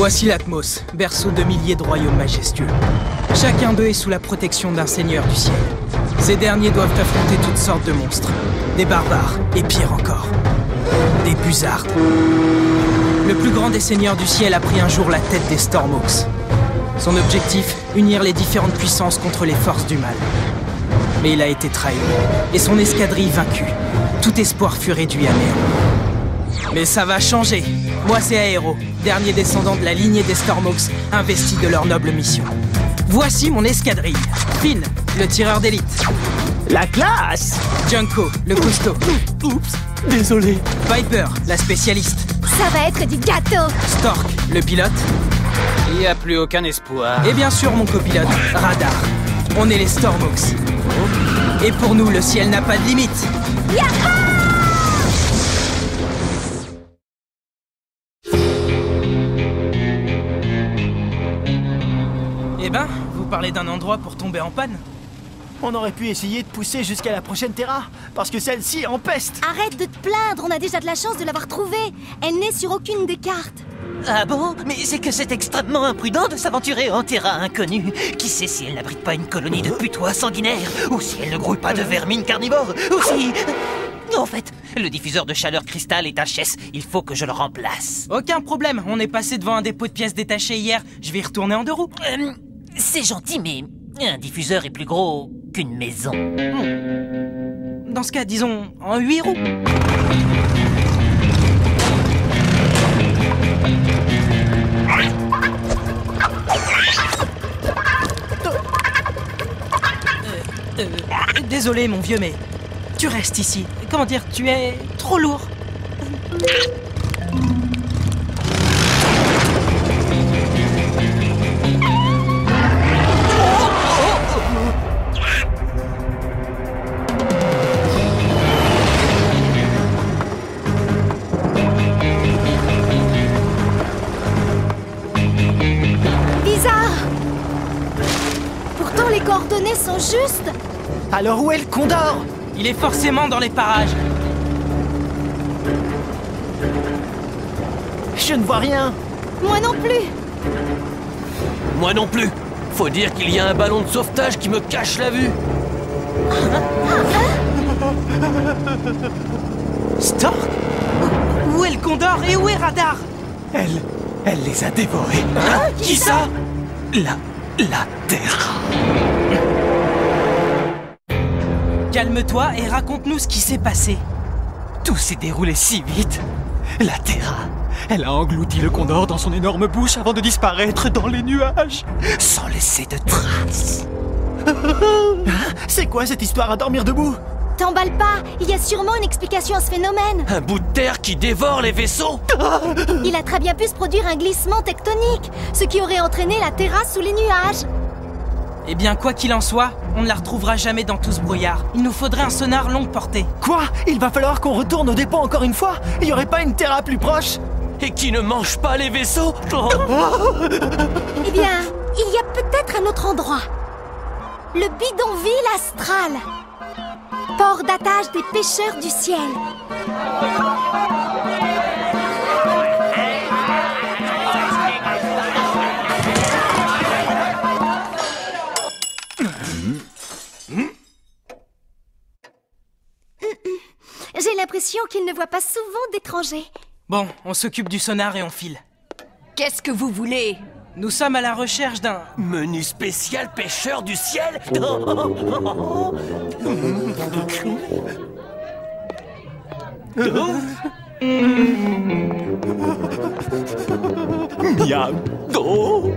Voici l'Atmos, berceau de milliers de royaumes majestueux. Chacun d'eux est sous la protection d'un seigneur du ciel. Ces derniers doivent affronter toutes sortes de monstres. Des barbares, et pire encore, des buzzards. Le plus grand des seigneurs du ciel a pris un jour la tête des Stormhawks. Son objectif, unir les différentes puissances contre les forces du mal. Mais il a été trahi, et son escadrille vaincue. Tout espoir fut réduit à néant. Mais ça va changer. Moi, c'est Aero, dernier descendant de la lignée des Stormhawks, investi de leur noble mission. Voici mon escadrille. Finn, le tireur d'élite. La classe! Junko, le costaud. Oups, désolé. Viper, la spécialiste. Ça va être du gâteau! Stork, le pilote. Il n'y a plus aucun espoir. Et bien sûr, mon copilote, Radar. On est les Stormhawks. Et pour nous, le ciel n'a pas de limite. Yaha! Eh ben, vous parlez d'un endroit pour tomber en panne? On aurait pu essayer de pousser jusqu'à la prochaine Terra, parce que celle-ci empeste. Arrête de te plaindre, on a déjà de la chance de l'avoir trouvée. Elle n'est sur aucune des cartes. Ah bon? Mais c'est que c'est extrêmement imprudent de s'aventurer en terrain inconnue. Qui sait si elle n'abrite pas une colonie de putois sanguinaires, ou si elle ne grouille pas de vermines carnivores, ou si... En fait, le diffuseur de chaleur cristal est HS, il faut que je le remplace. Aucun problème, on est passé devant un dépôt de pièces détachées hier. Je vais y retourner en 2 roues. C'est gentil, mais un diffuseur est plus gros qu'une maison. Dans ce cas, disons, en 8 roues. Désolé, mon vieux, mais tu restes ici. Comment dire, tu es trop lourd. Bizarre! Pourtant, les coordonnées sont justes. Alors où est le Condor? Il est forcément dans les parages. Je ne vois rien. Moi non plus. Moi non plus. Faut dire qu'il y a un ballon de sauvetage qui me cache la vue. Stork? Où est le Condor et où est Radar? Elle les a dévorés. Qui ça? La Terra. Calme-toi et raconte-nous ce qui s'est passé. Tout s'est déroulé si vite. La Terra, elle a englouti le Condor dans son énorme bouche avant de disparaître dans les nuages, sans laisser de traces. C'est quoi cette histoire à dormir debout? T'emballe pas, il y a sûrement une explication à ce phénomène. Un bout de terre qui dévore les vaisseaux. Il a très bien pu se produire un glissement tectonique, ce qui aurait entraîné la Terra sous les nuages. Eh bien, quoi qu'il en soit, on ne la retrouvera jamais dans tout ce brouillard. Il nous faudrait un sonar longue portée. Quoi? Il va falloir qu'on retourne au dépôt encore une fois? Il y aurait pas une Terra plus proche? Et qui ne mange pas les vaisseaux. Eh bien, il y a peut-être un autre endroit. Le bidonville astral. Port d'attache des pêcheurs du ciel. J'ai l'impression qu'il ne voit pas souvent d'étrangers. Bon, on s'occupe du sonar et on file. Qu'est-ce que vous voulez? Nous sommes à la recherche d'un... Menu spécial pêcheur du ciel. Bientôt.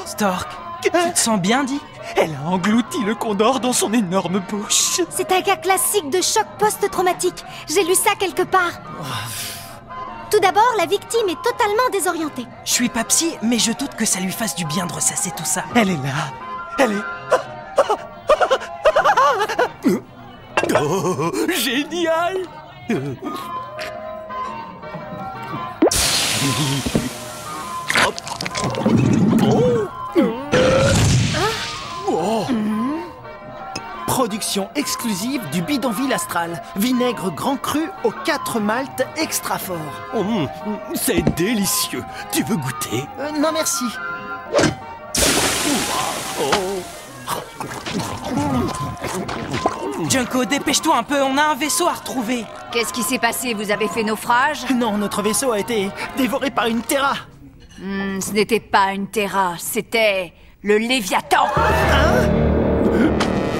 Stork, tu te sens bien, dit? Elle a englouti le Condor dans son énorme bouche. C'est un cas classique de choc post-traumatique. J'ai lu ça quelque part. Tout d'abord, la victime est totalement désorientée. Je suis pas psy, mais je doute que ça lui fasse du bien de ressasser tout ça. Elle est là. Elle est... Oh, génial. production exclusive du Bidonville Astral. Vinaigre grand cru aux 4 maltes extra forts. C'est délicieux. Tu veux goûter? Non merci. Junko, dépêche-toi un peu, on a un vaisseau à retrouver. Qu'est-ce qui s'est passé? Vous avez fait naufrage? Non, notre vaisseau a été dévoré par une Terra. Ce n'était pas une Terra, c'était le Léviathan.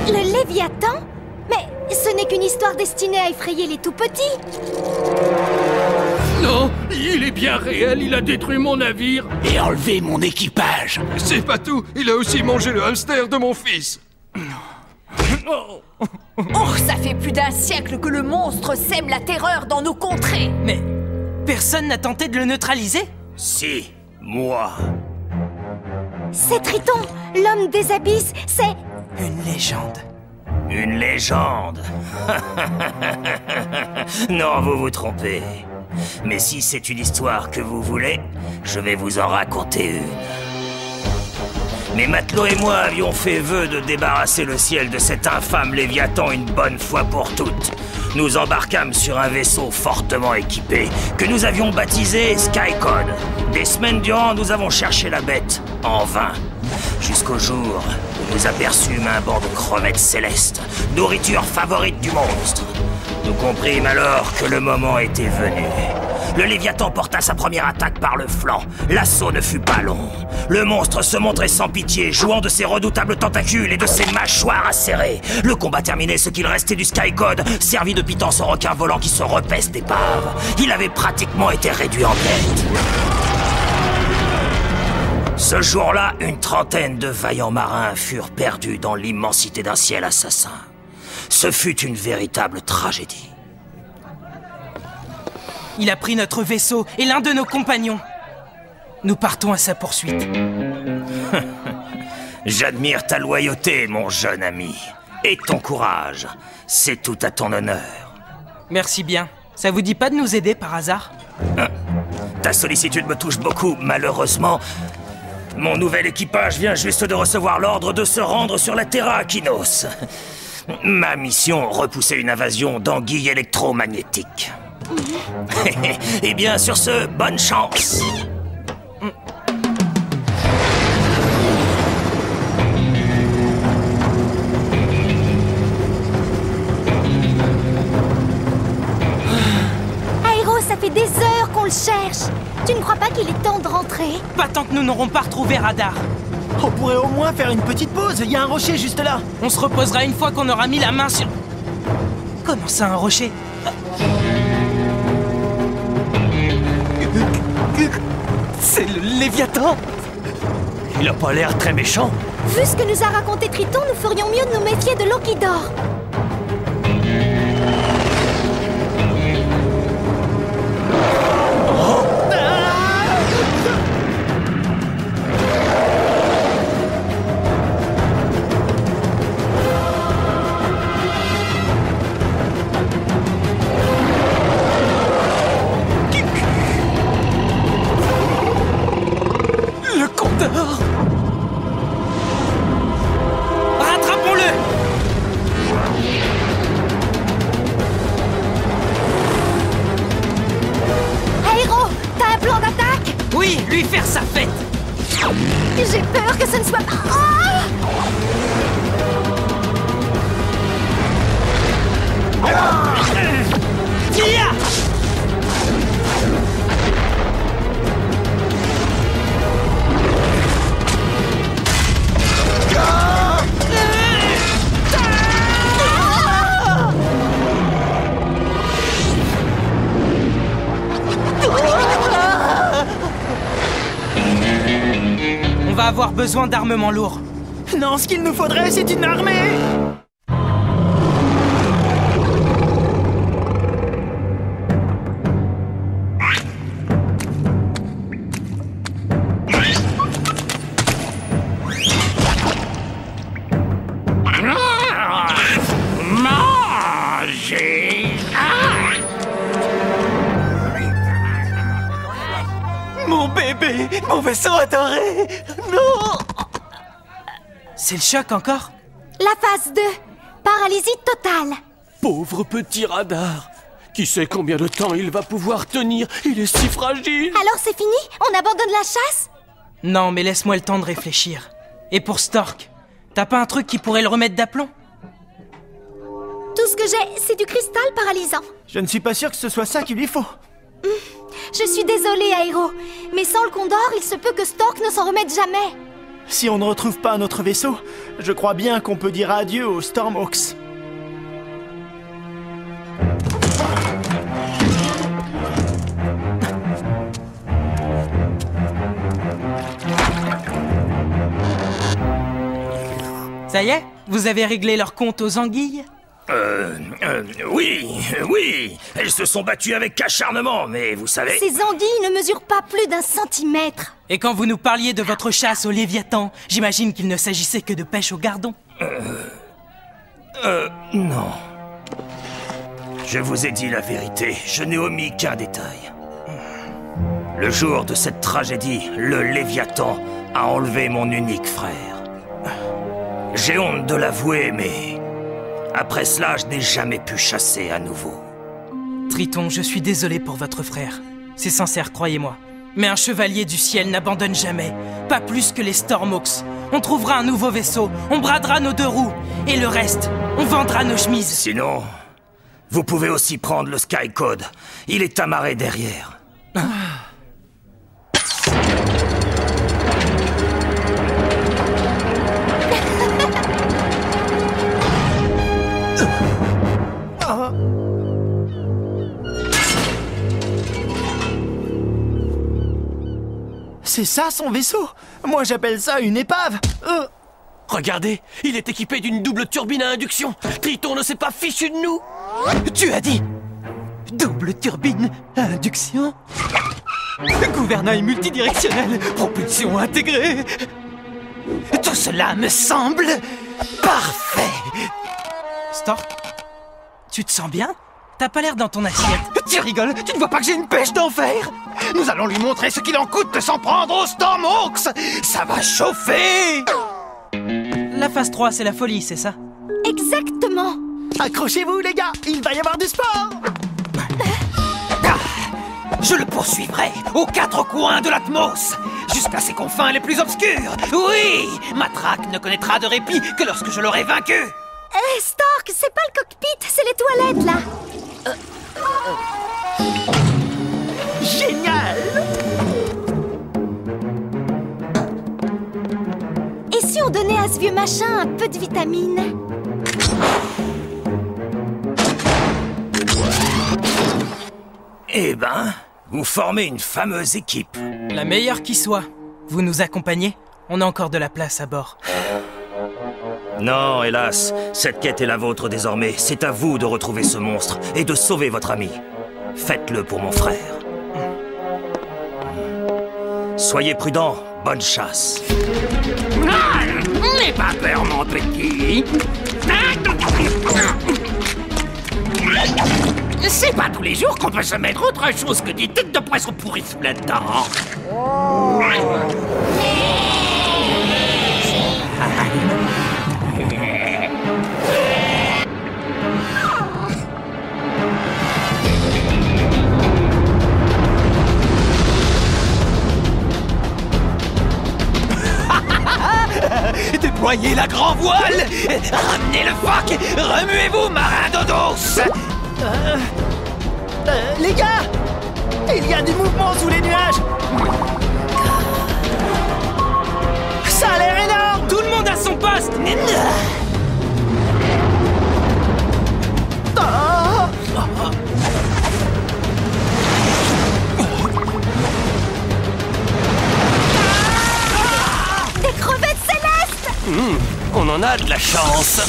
Le Léviathan? Mais ce n'est qu'une histoire destinée à effrayer les tout-petits. Non, il est bien réel, il a détruit mon navire Et enlever mon équipage. C'est pas tout, il a aussi mangé le hamster de mon fils. Oh, ça fait plus d'1 siècle que le monstre sème la terreur dans nos contrées. Mais personne n'a tenté de le neutraliser? Si, moi. C'est Triton, l'homme des abysses, c'est... Une légende. Une légende. Non, vous vous trompez. Mais si c'est une histoire que vous voulez, je vais vous en raconter une. Mes matelots et moi avions fait vœu de débarrasser le ciel de cet infâme Léviathan une bonne fois pour toutes. Nous embarquâmes sur un vaisseau fortement équipé que nous avions baptisé Skycode. Des semaines durant, nous avons cherché la bête, en vain. Jusqu'au jour où nous aperçûmes un banc de crevettes célestes, nourriture favorite du monstre. Nous comprîmes alors que le moment était venu. Le Léviathan porta sa première attaque par le flanc. L'assaut ne fut pas long. Le monstre se montrait sans pitié, jouant de ses redoutables tentacules et de ses mâchoires acérées. Le combat terminé, ce qu'il restait du Skycode servit de pitance au requin volant qui se repaisse d'épave. Il avait pratiquement été réduit en miettes. Ce jour-là, une trentaine de vaillants marins furent perdus dans l'immensité d'un ciel assassin. Ce fut une véritable tragédie. Il a pris notre vaisseau et l'un de nos compagnons. Nous partons à sa poursuite. J'admire ta loyauté, mon jeune ami. Et ton courage. C'est tout à ton honneur. Merci bien. Ça vous dit pas de nous aider par hasard? Ta sollicitude me touche beaucoup, malheureusement. Mon nouvel équipage vient juste de recevoir l'ordre de se rendre sur la Terra Aquinos. Ma mission, repousser une invasion d'anguilles électromagnétiques. Eh bien, sur ce, bonne chance. Aéro, ça fait des heures qu'on le cherche. Tu ne crois pas qu'il est temps de rentrer? Pas tant que nous n'aurons pas retrouvé Radar. On pourrait au moins faire une petite pause, il y a un rocher juste là. On se reposera une fois qu'on aura mis la main sur... Comment ça, un rocher? C'est le Léviathan. Il a pas l'air très méchant. Vu ce que nous a raconté Triton, nous ferions mieux de nous méfier de l'eau qui dort. Le compteur. Rattrapons-le! Aéro, t'as un plan d'attaque? Oui, lui faire sa fête! J'ai peur que ce ne soit pas... Tia! On va avoir besoin d'armement lourd. Non, ce qu'il nous faudrait, c'est une armée. Mon bébé, mon vaisseau adoré. Non. C'est le choc encore? La phase 2. Paralysie totale. Pauvre petit radar. Qui sait combien de temps il va pouvoir tenir? Il est si fragile. Alors c'est fini? On abandonne la chasse? Non, mais laisse-moi le temps de réfléchir. Et pour Stork, t'as pas un truc qui pourrait le remettre d'aplomb? Tout ce que j'ai, c'est du cristal paralysant. Je ne suis pas sûr que ce soit ça qu'il lui faut. Je suis désolée, Aero, mais sans le Condor, il se peut que Stork ne s'en remette jamais. Si on ne retrouve pas notre vaisseau, je crois bien qu'on peut dire adieu aux Stormhawks. Ça y est? Vous avez réglé leur compte aux anguilles? Oui, elles se sont battues avec acharnement, mais vous savez... Ces anguilles ne mesurent pas plus d'1 centimètre. Et quand vous nous parliez de votre chasse au Léviathan, j'imagine qu'il ne s'agissait que de pêche au gardon. Non. Je vous ai dit la vérité, je n'ai omis qu'un détail. Le jour de cette tragédie, le Léviathan a enlevé mon unique frère. J'ai honte de l'avouer, mais... Après cela, je n'ai jamais pu chasser à nouveau. Triton, je suis désolé pour votre frère. C'est sincère, croyez-moi. Mais un chevalier du ciel n'abandonne jamais. Pas plus que les Stormhawks. On trouvera un nouveau vaisseau, on bradera nos 2 roues. Et le reste, on vendra nos chemises. Sinon, vous pouvez aussi prendre le Skycode. Il est amarré derrière. C'est ça son vaisseau? Moi j'appelle ça une épave. Regardez, il est équipé d'une double turbine à induction. Triton ne s'est pas fichu de nous. Tu as dit double turbine à induction? Gouvernail multidirectionnel, propulsion intégrée. Tout cela me semble parfait. Stork, tu te sens bien? T'as pas l'air dans ton assiette. Tu rigoles? Tu ne vois pas que j'ai une pêche d'enfer? Nous allons lui montrer ce qu'il en coûte de s'en prendre aux Stormhawks. Ça va chauffer. La phase 3, c'est la folie, c'est ça? Exactement. Accrochez-vous les gars, il va y avoir du sport. Je le poursuivrai aux 4 coins de l'Atmos, jusqu'à ses confins les plus obscurs. Oui, ma traque ne connaîtra de répit que lorsque je l'aurai vaincu. Stork, c'est pas le cockpit, c'est les toilettes, là. Génial. Et si on donnait à ce vieux machin un peu de vitamine? Eh ben, vous formez une fameuse équipe. La meilleure qui soit. Vous nous accompagnez? On a encore de la place à bord. Non, hélas, cette quête est la vôtre désormais. C'est à vous de retrouver ce monstre et de sauver votre ami. Faites-le pour mon frère. Soyez prudents, bonne chasse. N'aie pas peur, mon petit. C'est pas tous les jours qu'on peut se mettre autre chose que des têtes de poisson pourries sous la dent. Déployez la grand voile. Ramenez le phoque. Remuez-vous, marin d'eau douce. Les gars, il y a du mouvement sous les nuages. Ça a l'air énorme. Tout le monde à son poste. Des crevettes célestes. On en a de la chance.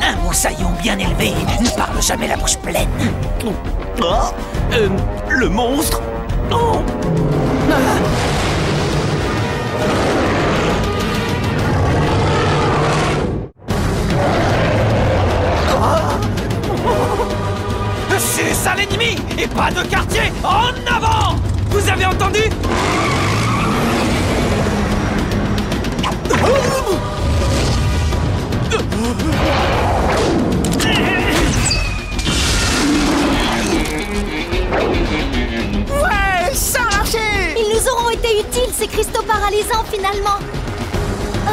Un moussaillon bien élevé ne parle jamais la bouche pleine. Le monstre. Oh. Suce à l'ennemi et pas de quartier. En avant. Vous avez entendu? Ouais, ça a marché! Ils nous auront été utiles, ces cristaux paralysants, finalement. Ah!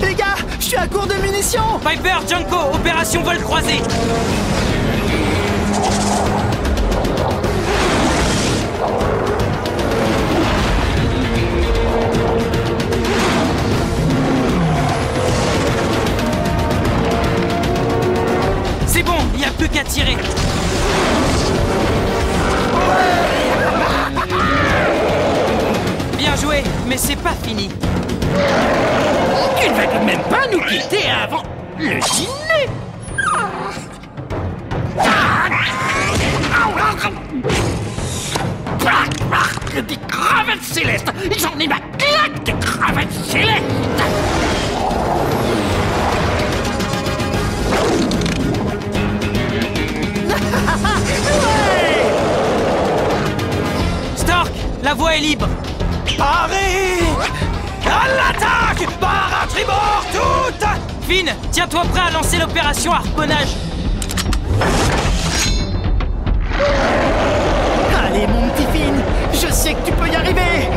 Les gars, je suis à court de munitions! Piper, Junko, opération vol croisé. C'est bon, il n'y a plus qu'à tirer. Bien joué, mais c'est pas fini. Tu ne vas tout de même pas nous quitter avant le dîner. Des cravates célestes. J'en ai ma claque des cravates célestes. Stark, la voie est libre. Paré! À l'attaque! Barre à tribord toute! Finn, tiens-toi prêt à lancer l'opération harponnage. Allez, mon petit Finn, je sais que tu peux y arriver!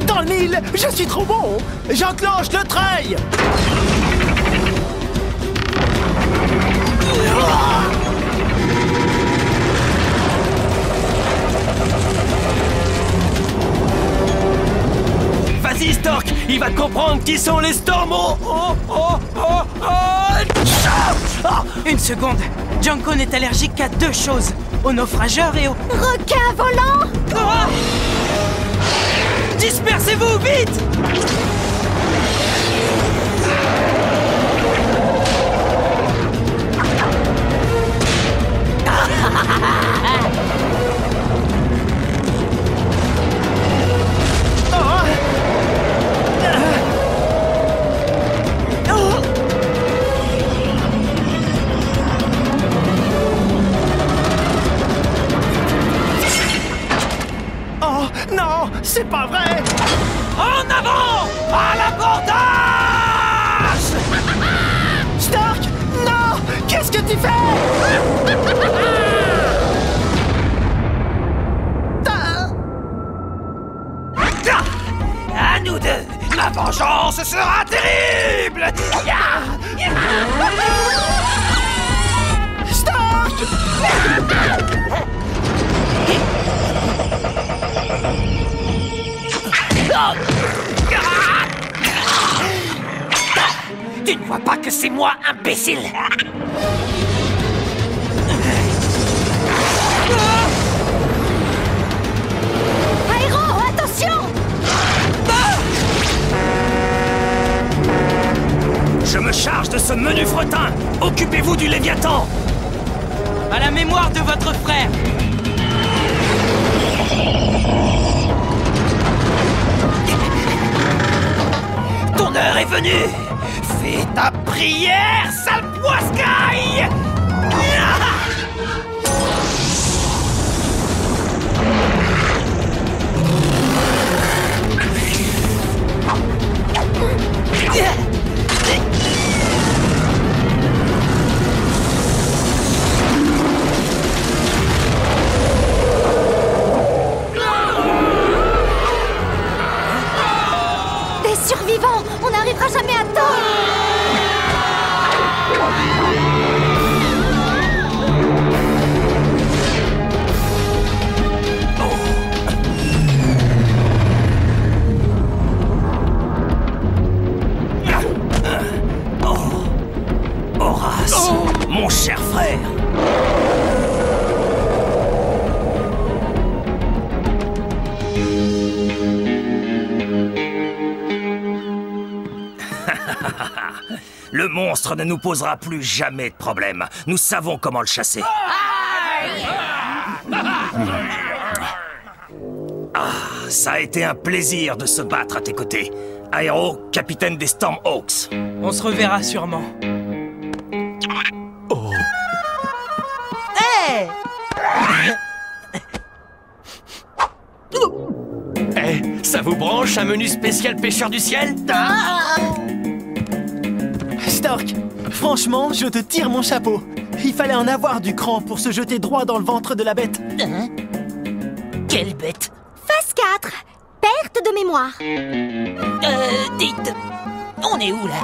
Dans le mille, je suis trop bon! J'enclenche le trail! Vas-y, Stork, il va comprendre qui sont les Stormos. Une seconde. Junko n'est allergique qu'à deux choses. Aux naufrageurs et aux... Requin volant! Ah! Dispersez-vous, vite! Oh, non, c'est pas vrai! En avant! À l'abordage! Stark! Non! Qu'est-ce que tu fais? À nous deux, ma vengeance sera terrible! Stark! Tu ne vois pas que c'est moi, imbécile? Aéro, attention! Je me charge de ce menu fretin. Occupez-vous du Léviathan. À la mémoire de votre frère. Ton heure est venue! Fais ta prière, sale poiscaille! Des survivants! On n'arrivera jamais à temps! monstre ne nous posera plus jamais de problème. Nous savons comment le chasser. Ça a été un plaisir de se battre à tes côtés. Aero, capitaine des Stormhawks. On se reverra sûrement. Oh. Hé Ça vous branche un menu spécial pêcheur du ciel? Stork, franchement, je te tire mon chapeau. Il fallait en avoir du cran pour se jeter droit dans le ventre de la bête. Hein? Quelle bête? Phase 4. Perte de mémoire. Dites, on est où là?